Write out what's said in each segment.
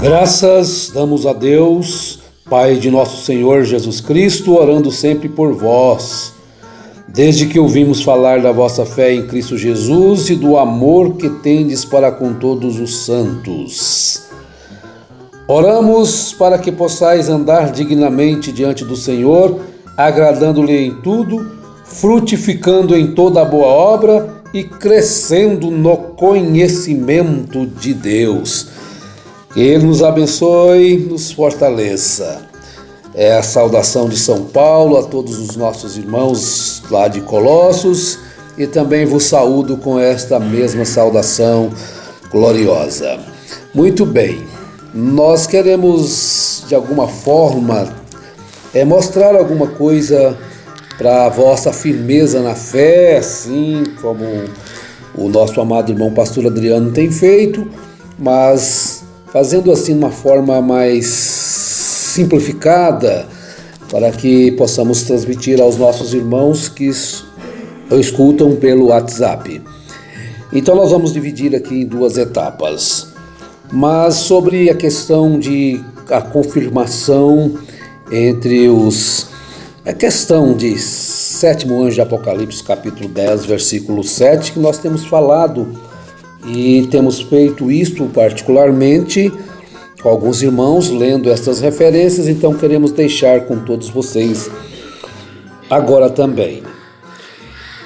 Graças damos a Deus, Pai de nosso Senhor Jesus Cristo, orando sempre por vós. Desde que ouvimos falar da vossa fé em Cristo Jesus e do amor que tendes para com todos os santos. Oramos para que possais andar dignamente diante do Senhor, agradando-lhe em tudo, frutificando em toda a boa obra e crescendo no conhecimento de Deus. Que Ele nos abençoe, nos fortaleça. É a saudação de São Paulo a todos os nossos irmãos lá de Colossos e também vos saúdo com esta mesma saudação gloriosa. Muito bem, nós queremos de alguma forma mostrar alguma coisa para a vossa firmeza na fé, assim como o nosso amado irmão pastor Adriano tem feito, mas fazendo assim uma forma mais simplificada para que possamos transmitir aos nossos irmãos que escutam pelo WhatsApp. Então nós vamos dividir aqui em duas etapas, mas sobre a questão de a confirmação entre a questão de sétimo anjo de Apocalipse, capítulo 10, versículo 7, que nós temos falado e temos feito isto particularmente com alguns irmãos, lendo estas referências, então queremos deixar com todos vocês agora também.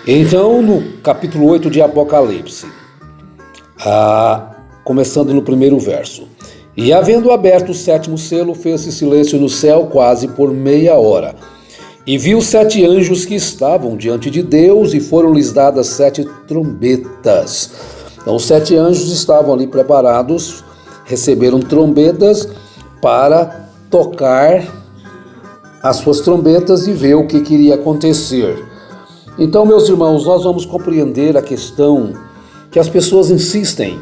Então, no capítulo 8 de Apocalipse, começando no primeiro verso. E havendo aberto o sétimo selo, fez-se silêncio no céu quase por meia hora. E viu 7 anjos que estavam diante de Deus e foram-lhes dadas 7 trombetas. Então, os 7 anjos estavam ali preparados, receberam trombetas para tocar as suas trombetas e ver o que iria acontecer. Então, meus irmãos, nós vamos compreender a questão que as pessoas insistem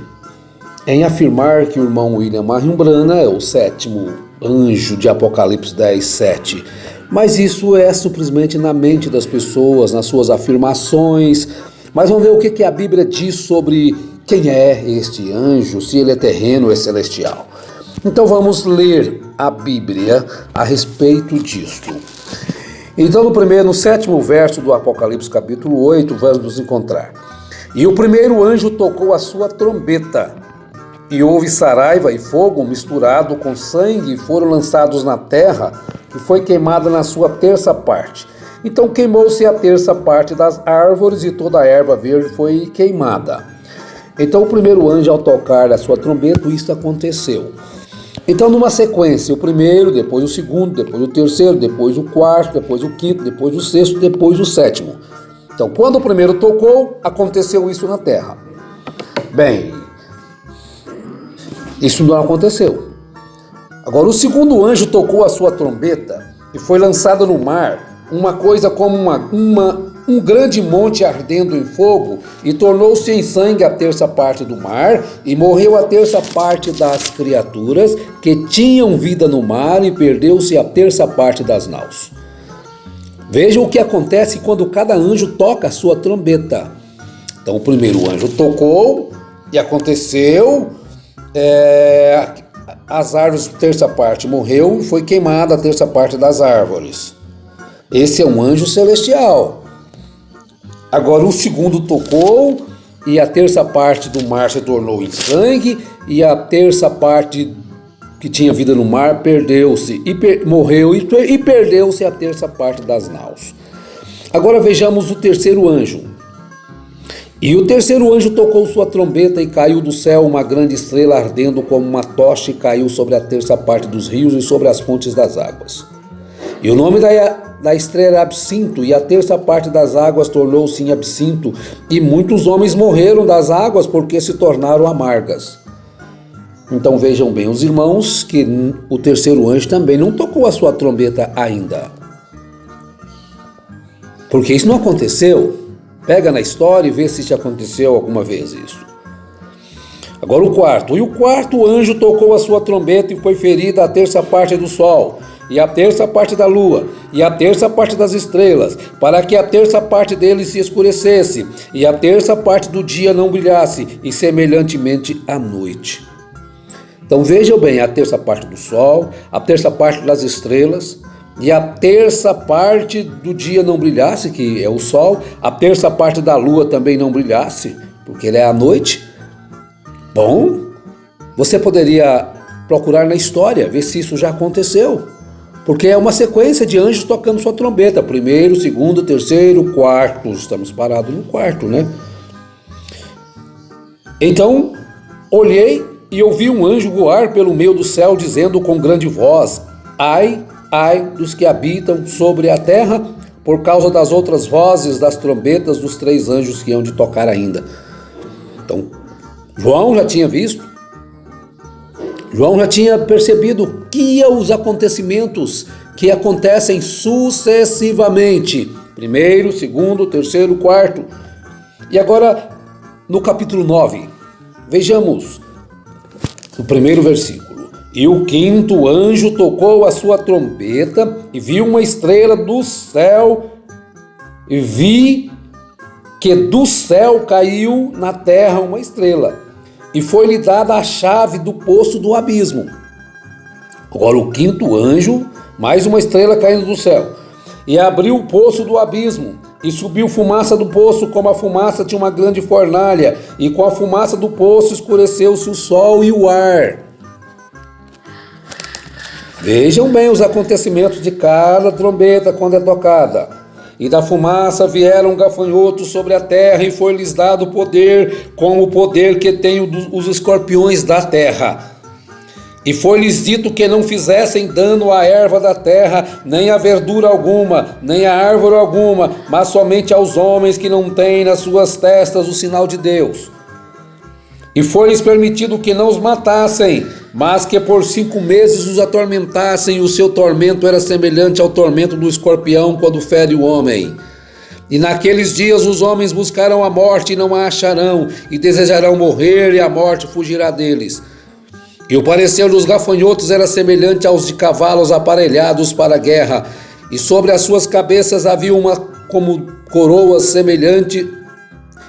em afirmar que o irmão William Marion Branham é o 7º anjo de Apocalipse 10, 7. Mas isso é simplesmente na mente das pessoas, nas suas afirmações. Mas vamos ver o que a Bíblia diz sobre quem é este anjo, se ele é terreno ou é celestial. Então vamos ler a Bíblia a respeito disto. Então no 7º verso do Apocalipse capítulo 8, vamos nos encontrar. E o primeiro anjo tocou a sua trombeta, e houve saraiva e fogo misturado com sangue, e foram lançados na terra, que foi queimada na sua terça parte. Então queimou-se a terça parte das árvores, e toda a erva verde foi queimada. Então o primeiro anjo, ao tocar a sua trombeta, isso aconteceu. Então numa sequência, o primeiro, depois o segundo, depois o terceiro, depois o quarto, depois o quinto, depois o sexto, depois o sétimo. Então quando o primeiro tocou, aconteceu isso na terra. Bem, isso não aconteceu. Agora o segundo anjo tocou a sua trombeta e foi lançada no mar uma coisa como um grande monte ardendo em fogo, e tornou-se em sangue a terça parte do mar, e morreu a terça parte das criaturas que tinham vida no mar, e perdeu-se a terça parte das naus. Vejam o que acontece quando cada anjo toca a sua trombeta. Então o primeiro anjo tocou e aconteceu, as árvores, terça parte morreu, foi queimada a terça parte das árvores. Esse é um anjo celestial. Agora o segundo tocou e a terça parte do mar se tornou em sangue, e a terça parte que tinha vida no mar perdeu-se morreu e perdeu-se a terça parte das naus. Agora vejamos o terceiro anjo. E o terceiro anjo tocou sua trombeta, e caiu do céu uma grande estrela ardendo como uma tocha, e caiu sobre a terça parte dos rios e sobre as fontes das águas. E o nome da estrela era Absinto, e a terça parte das águas tornou-se em absinto, e muitos homens morreram das águas porque se tornaram amargas. Então vejam bem, os irmãos, que o terceiro anjo também não tocou a sua trombeta ainda. Porque isso não aconteceu. Pega na história e vê se já aconteceu alguma vez isso. Agora o quarto. E o quarto anjo tocou a sua trombeta, e foi ferida a terça parte do sol, e a terça parte da lua, e a terça parte das estrelas, para que a terça parte deles se escurecesse, e a terça parte do dia não brilhasse, e semelhantemente à noite. Então vejam bem, a terça parte do sol, a terça parte das estrelas, e a terça parte do dia não brilhasse, que é o sol, a terça parte da lua também não brilhasse, porque ele é à noite. Bom, você poderia procurar na história, ver se isso já aconteceu, porque é uma sequência de anjos tocando sua trombeta, primeiro, segundo, terceiro, quarto, estamos parados no quarto, né? Então, olhei e ouvi um anjo voar pelo meio do céu, dizendo com grande voz: ai, ai dos que habitam sobre a terra, por causa das outras vozes das trombetas dos 3 anjos que hão de tocar ainda. Então, João já tinha visto, João já tinha percebido que os acontecimentos que acontecem sucessivamente, primeiro, segundo, terceiro, quarto. E agora, no capítulo 9, vejamos o primeiro versículo. E o 5º anjo tocou a sua trombeta e viu uma estrela do céu, e vi que do céu caiu na terra uma estrela, e foi-lhe dada a chave do poço do abismo. Agora o 5º anjo, mais uma estrela caindo do céu, e abriu o poço do abismo, e subiu fumaça do poço, como a fumaça de uma grande fornalha, e com a fumaça do poço escureceu-se o sol e o ar. Vejam bem os acontecimentos de cada trombeta quando é tocada. E da fumaça vieram gafanhotos sobre a terra, e foi-lhes dado poder, como o poder que tem os escorpiões da terra. E foi-lhes dito que não fizessem dano à erva da terra, nem à verdura alguma, nem à árvore alguma, mas somente aos homens que não têm nas suas testas o sinal de Deus. E foi-lhes permitido que não os matassem, mas que por 5 meses os atormentassem, e o seu tormento era semelhante ao tormento do escorpião quando fere o homem. E naqueles dias os homens buscarão a morte e não a acharão, e desejarão morrer, e a morte fugirá deles. E o parecer dos gafanhotos era semelhante aos de cavalos aparelhados para a guerra, e sobre as suas cabeças havia uma como coroa semelhante,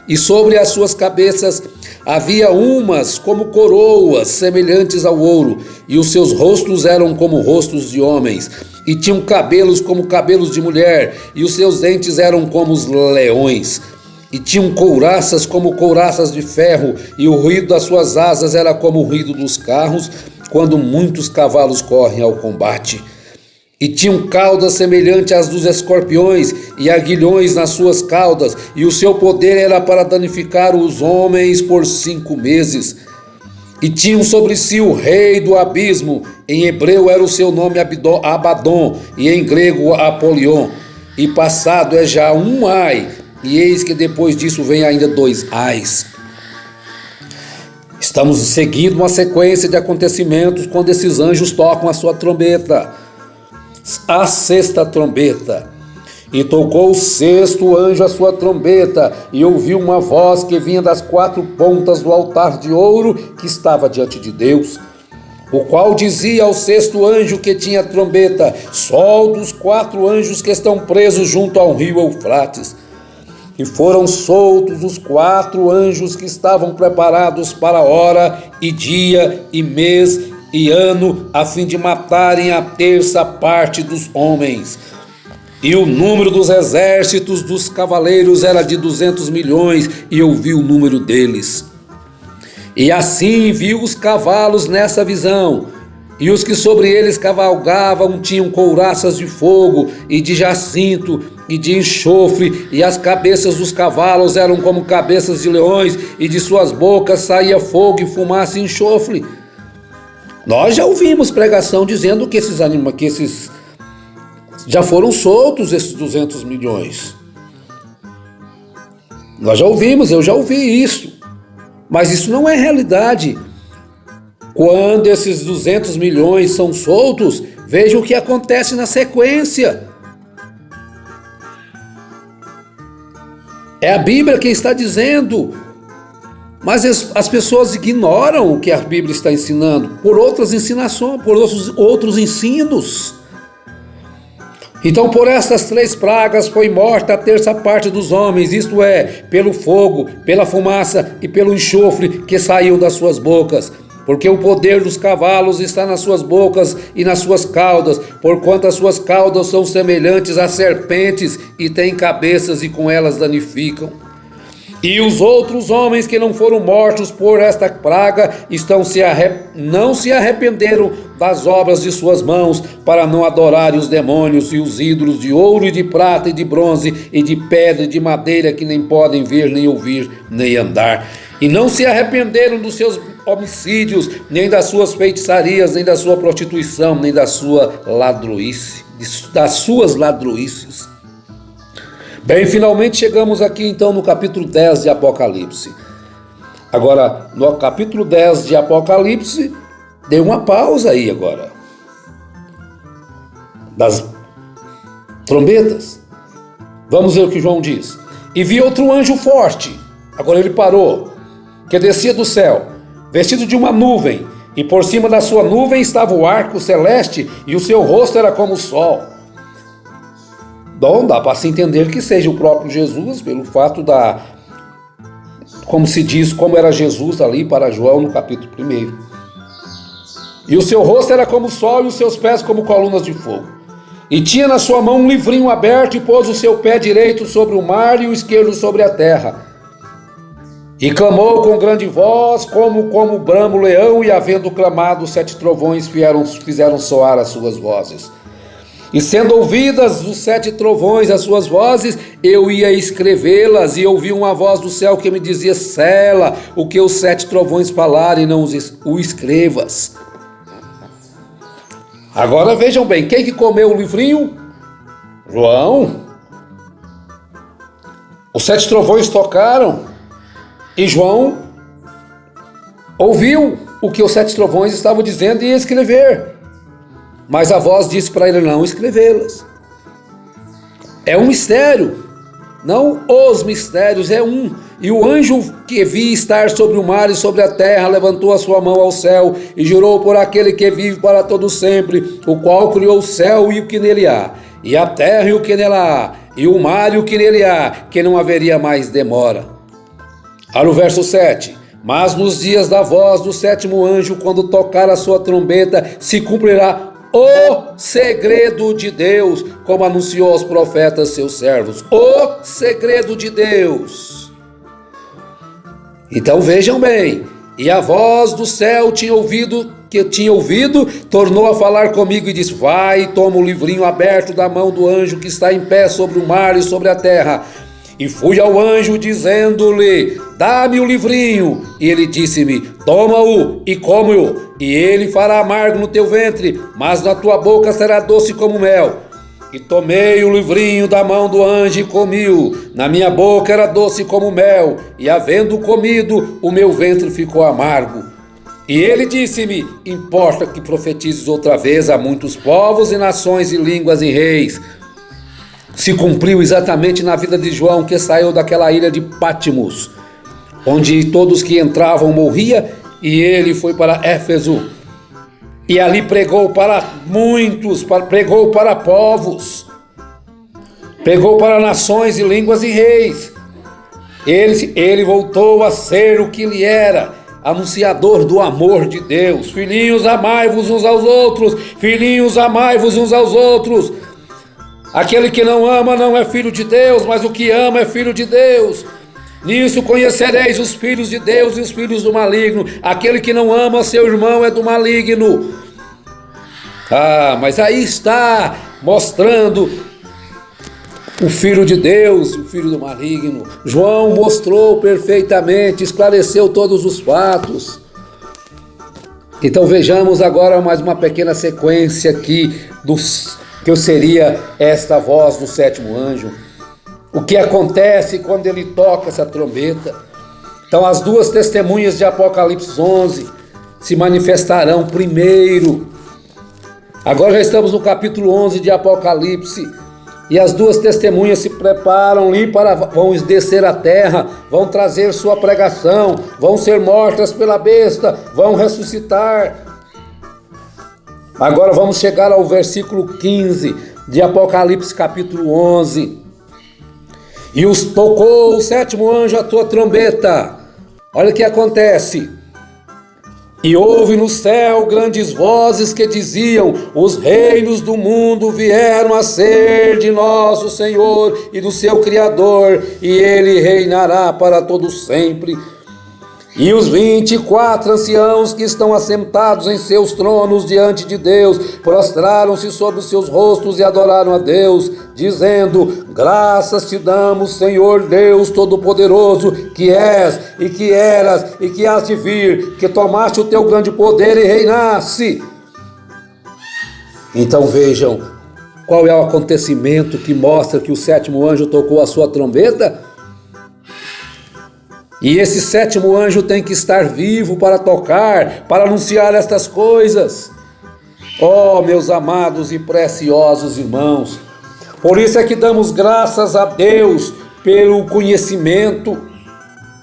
e sobre as suas cabeças havia umas como coroas semelhantes ao ouro, e os seus rostos eram como rostos de homens, e tinham cabelos como cabelos de mulher, e os seus dentes eram como os leões, e tinham couraças como couraças de ferro, e o ruído das suas asas era como o ruído dos carros, quando muitos cavalos correm ao combate. E tinham caudas semelhantes às dos escorpiões, e aguilhões nas suas caudas, e o seu poder era para danificar os homens por 5 meses. E tinham sobre si o rei do abismo, em hebreu era o seu nome Abaddon, e em grego Apolion. E passado é já um ai, e eis que depois disso vem ainda 2 ais. Estamos seguindo uma sequência de acontecimentos quando esses anjos tocam a sua trombeta. A 6ª trombeta. E tocou o 6º anjo a sua trombeta, e ouviu uma voz que vinha das 4 pontas do altar de ouro que estava diante de Deus, o qual dizia ao 6º anjo que tinha a trombeta: solta os 4 anjos que estão presos junto ao rio Eufrates. E foram soltos os 4 anjos que estavam preparados para hora e dia e mês e ano, a fim de matarem a terça parte dos homens. E o número dos exércitos dos cavaleiros era de 200 milhões, e eu vi o número deles. E assim vi os cavalos nessa visão, e os que sobre eles cavalgavam tinham couraças de fogo, e de jacinto, e de enxofre, e as cabeças dos cavalos eram como cabeças de leões, e de suas bocas saía fogo e fumaça e enxofre. Nós já ouvimos pregação dizendo que esses já foram soltos, esses 200 milhões. Nós já ouvimos, eu já ouvi isso. Mas isso não é realidade. Quando esses 200 milhões são soltos, veja o que acontece na sequência. É a Bíblia quem está dizendo. Mas as pessoas ignoram o que a Bíblia está ensinando por outras ensinações, por outros ensinos. Então, por estas 3 pragas foi morta a terça parte dos homens, isto é, pelo fogo, pela fumaça e pelo enxofre que saiu das suas bocas. porque o poder dos cavalos está nas suas bocas e nas suas caudas, porquanto as suas caudas são semelhantes a serpentes e têm cabeças e com elas danificam. E os outros homens que não foram mortos por esta praga não se arrependeram das obras de suas mãos, para não adorarem os demônios e os ídolos de ouro e de prata e de bronze e de pedra e de madeira, que nem podem ver, nem ouvir, nem andar. E não se arrependeram dos seus homicídios, nem das suas feitiçarias, nem da sua prostituição, nem da sua ladroice, das suas ladroices. Bem, finalmente chegamos aqui então no capítulo 10 de Apocalipse. Agora, no capítulo 10 de Apocalipse, dei uma pausa aí agora, das trombetas. Vamos ver o que João diz. E vi outro anjo forte, agora ele parou, que descia do céu, vestido de uma nuvem, e por cima da sua nuvem estava o arco celeste, e o seu rosto era como o sol. Então dá para se entender que seja o próprio Jesus, pelo fato como se diz, como era Jesus ali para João no capítulo 1. E o seu rosto era como o sol e os seus pés como colunas de fogo. E tinha na sua mão um livrinho aberto, e pôs o seu pé direito sobre o mar e o esquerdo sobre a terra. E clamou com grande voz, como bramo leão, e havendo clamado, 7 trovões fizeram soar as suas vozes. E sendo ouvidas os 7 trovões as suas vozes, eu ia escrevê-las, e ouvi uma voz do céu que me dizia: sela o que os 7 trovões falarem, não o escrevas. Agora vejam bem, quem que comeu o livrinho? João. Os 7 trovões tocaram, e João ouviu o que os 7 trovões estavam dizendo e ia escrever. Mas a voz disse para ele não escrevê-las. É um mistério, não os mistérios, é um. E o anjo que vi estar sobre o mar e sobre a terra levantou a sua mão ao céu e jurou por aquele que vive para todo sempre, o qual criou o céu e o que nele há, e a terra e o que nela há, e o mar e o que nele há, que não haveria mais demora. Olha o verso 7. Mas nos dias da voz do 7º anjo, quando tocar a sua trombeta, se cumprirá o segredo de Deus, como anunciou aos profetas seus servos. O segredo de Deus. Então vejam bem. E a voz do céu que tinha ouvido, tornou a falar comigo e disse: vai e toma o livrinho aberto da mão do anjo que está em pé sobre o mar e sobre a terra. E fui ao anjo dizendo-lhe: dá-me o livrinho. E ele disse-me: toma-o e come-o, e ele fará amargo no teu ventre, mas na tua boca será doce como mel. E tomei o livrinho da mão do anjo e comi-o. Na minha boca era doce como mel, e havendo comido, o meu ventre ficou amargo. E ele disse-me: importa que profetizes outra vez a muitos povos e nações e línguas e reis. Se cumpriu exatamente na vida de João, que saiu daquela ilha de Patmos, onde todos que entravam morriam, e ele foi para Éfeso, e ali pregou para muitos, pregou para povos, pregou para nações e línguas e reis. Ele voltou a ser o que ele era, anunciador do amor de Deus. Filhinhos, amai-vos uns aos outros, filhinhos, amai-vos uns aos outros. Aquele que não ama não é filho de Deus, mas o que ama é filho de Deus. Nisso conhecereis os filhos de Deus e os filhos do maligno. Aquele que não ama seu irmão é do maligno. Mas aí está mostrando o filho de Deus e o filho do maligno. João mostrou perfeitamente, esclareceu todos os fatos. Então vejamos agora mais uma pequena sequência aqui que seria esta voz do 7º anjo. O que acontece quando ele toca essa trombeta? Então as 2 testemunhas de Apocalipse 11 se manifestarão primeiro. Agora já estamos no capítulo 11 de Apocalipse. E as 2 testemunhas se preparam ali vão descer à terra, vão trazer sua pregação, vão ser mortas pela besta, vão ressuscitar. Agora vamos chegar ao versículo 15 de Apocalipse capítulo 11. E tocou o 7º anjo a tua trombeta. Olha o que acontece. E houve no céu grandes vozes que diziam: os reinos do mundo vieram a ser de nosso Senhor e do seu Criador, e ele reinará para todo sempre. E os 24 anciãos que estão assentados em seus tronos diante de Deus, prostraram-se sobre os seus rostos e adoraram a Deus, dizendo: graças te damos, Senhor Deus Todo-Poderoso, que és, e que eras, e que hás de vir, que tomaste o teu grande poder e reinaste. Então vejam, qual é o acontecimento que mostra que o sétimo anjo tocou a sua trombeta? E esse sétimo anjo tem que estar vivo para tocar, para anunciar estas coisas. Oh, meus amados e preciosos irmãos, por isso é que damos graças a Deus pelo conhecimento,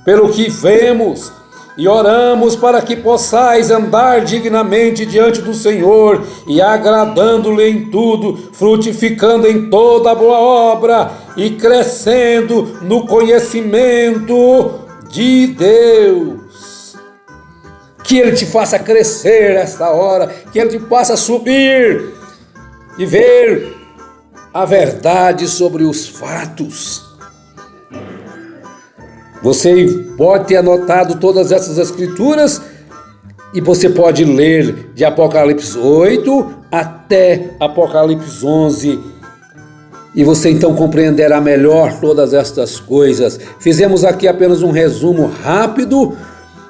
pelo que vemos, e oramos para que possais andar dignamente diante do Senhor e agradando-lhe em tudo, frutificando em toda boa obra e crescendo no conhecimento de Deus. Que Ele te faça crescer nesta hora, que Ele te faça subir e ver a verdade sobre os fatos. Você pode ter anotado todas essas escrituras e você pode ler de Apocalipse 8 até Apocalipse 11. E você então compreenderá melhor todas estas coisas. Fizemos aqui apenas um resumo rápido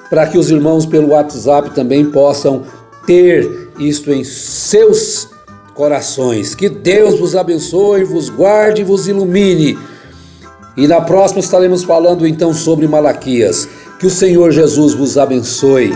para que os irmãos pelo WhatsApp também possam ter isto em seus corações. Que Deus vos abençoe, vos guarde e vos ilumine. E na próxima estaremos falando então sobre Malaquias. Que o Senhor Jesus vos abençoe.